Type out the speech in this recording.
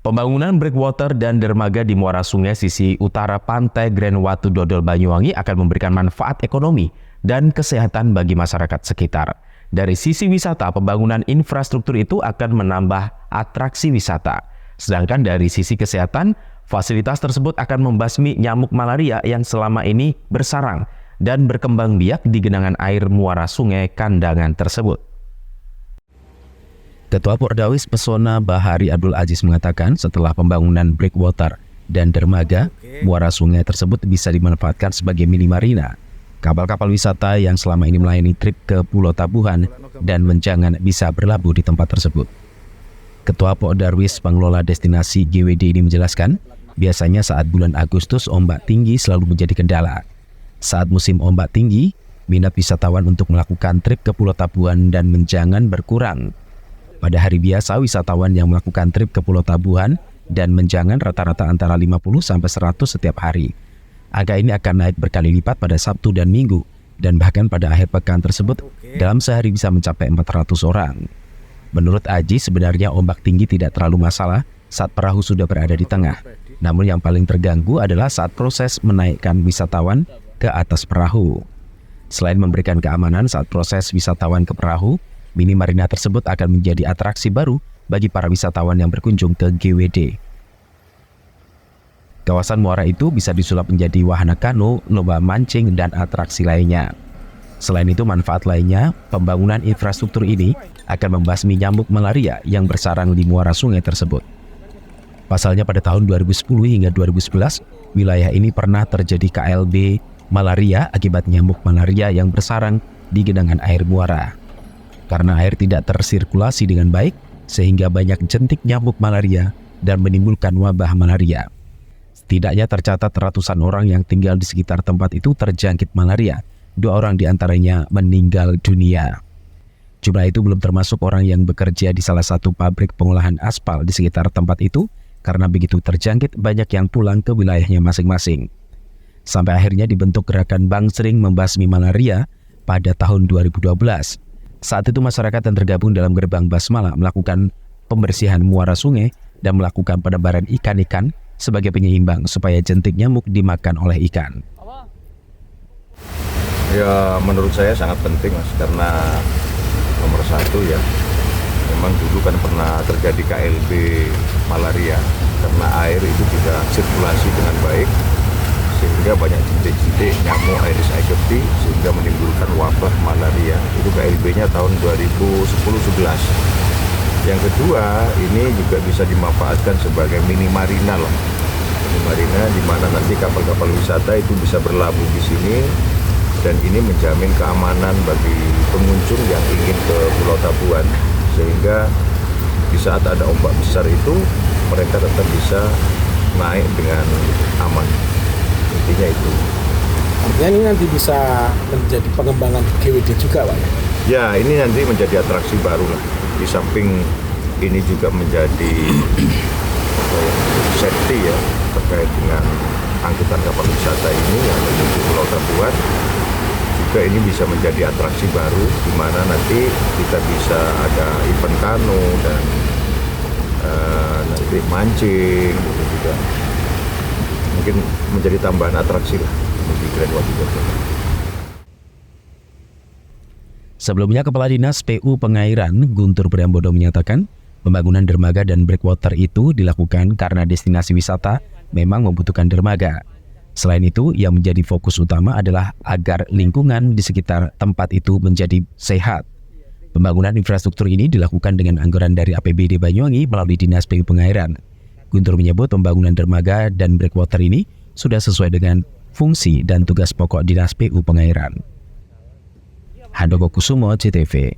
Pembangunan breakwater dan dermaga di muara sungai sisi utara pantai Grand Watu Dodol Banyuwangi akan memberikan manfaat ekonomi dan kesehatan bagi masyarakat sekitar. Dari sisi wisata, pembangunan infrastruktur itu akan menambah atraksi wisata. Sedangkan dari sisi kesehatan, fasilitas tersebut akan membasmi nyamuk malaria yang selama ini bersarang dan berkembang biak di genangan air muara sungai Kandangan tersebut. Ketua Pordawis Pesona Bahari Abdul Aziz mengatakan setelah pembangunan breakwater dan dermaga, muara sungai tersebut bisa dimanfaatkan sebagai mini marina. Kapal-kapal wisata yang selama ini melayani trip ke Pulau Tabuhan dan Menjangan bisa berlabuh di tempat tersebut. Ketua Pordawis Pengelola Destinasi GWD ini menjelaskan, biasanya saat bulan Agustus ombak tinggi selalu menjadi kendala. Saat musim ombak tinggi, minat wisatawan untuk melakukan trip ke Pulau Tabuhan dan Menjangan berkurang. Pada hari biasa, wisatawan yang melakukan trip ke Pulau Tabuhan dan Menjangan rata-rata antara 50-100 setiap hari. Angka ini akan naik berkali lipat pada Sabtu dan Minggu, dan bahkan pada akhir pekan tersebut, dalam sehari bisa mencapai 400 orang. Menurut Aji, sebenarnya ombak tinggi tidak terlalu masalah saat perahu sudah berada di tengah. Namun yang paling terganggu adalah saat proses menaikkan wisatawan ke atas perahu. Selain memberikan keamanan saat proses wisatawan ke perahu, mini marina tersebut akan menjadi atraksi baru bagi para wisatawan yang berkunjung ke GWD. Kawasan muara itu bisa disulap menjadi wahana kano, lomba mancing, dan atraksi lainnya. Selain itu, manfaat lainnya, pembangunan infrastruktur ini akan membasmi nyamuk malaria yang bersarang di muara sungai tersebut. Pasalnya pada tahun 2010 hingga 2011, wilayah ini pernah terjadi KLB malaria akibat nyamuk malaria yang bersarang di genangan air muara. Karena air tidak tersirkulasi dengan baik, sehingga banyak jentik nyamuk malaria dan menimbulkan wabah malaria. Setidaknya tercatat ratusan orang yang tinggal di sekitar tempat itu terjangkit malaria. 2 orang diantaranya meninggal dunia. Jumlah itu belum termasuk orang yang bekerja di salah satu pabrik pengolahan aspal di sekitar tempat itu, karena begitu terjangkit banyak yang pulang ke wilayahnya masing-masing. Sampai akhirnya dibentuk gerakan Bangsering Membasmi Malaria pada tahun 2012. Saat itu masyarakat yang tergabung dalam gerbang Basmala melakukan pembersihan muara sungai dan melakukan penebaran ikan-ikan sebagai penyeimbang supaya jentik nyamuk dimakan oleh ikan. Ya, menurut saya sangat penting, Mas, karena nomor satu ya, memang dulu kan pernah terjadi KLB malaria karena air itu tidak sirkulasi dengan baik, sehingga banyak jentik-jentik nyamuk Aedes aegypti sehingga menimbulkan wabah malaria. Itu KLB-nya tahun 2010-11. Yang kedua, ini juga bisa dimanfaatkan sebagai mini marina loh. Mini marina di mana nanti kapal-kapal wisata itu bisa berlabuh di sini, dan ini menjamin keamanan bagi pengunjung yang ingin ke Pulau Tabuhan, sehingga di saat ada ombak besar itu mereka tetap bisa naik dengan aman. Intinya itu. Artinya ini nanti bisa menjadi pengembangan GWD juga, Pak? Ya, ini nanti menjadi atraksi baru lah. Di samping ini juga menjadi safety ya, terkait dengan angkutan kapal wisata ini yang menuju Pulau Tabuhan. Juga ini bisa menjadi atraksi baru, di mana nanti kita bisa ada event kano dan nanti mancing, gitu juga. Mungkin menjadi tambahan atraksi lah di Grand Watu Dodol. Sebelumnya, Kepala Dinas PU Pengairan Guntur Priambodo menyatakan pembangunan dermaga dan breakwater itu dilakukan karena destinasi wisata memang membutuhkan dermaga. Selain itu, yang menjadi fokus utama adalah agar lingkungan di sekitar tempat itu menjadi sehat. Pembangunan infrastruktur ini dilakukan dengan anggaran dari APBD Banyuwangi melalui Dinas PU Pengairan. Guntur menyebut pembangunan dermaga dan breakwater ini sudah sesuai dengan fungsi dan tugas pokok Dinas PU Pengairan. Handoko Kusumo, CTV.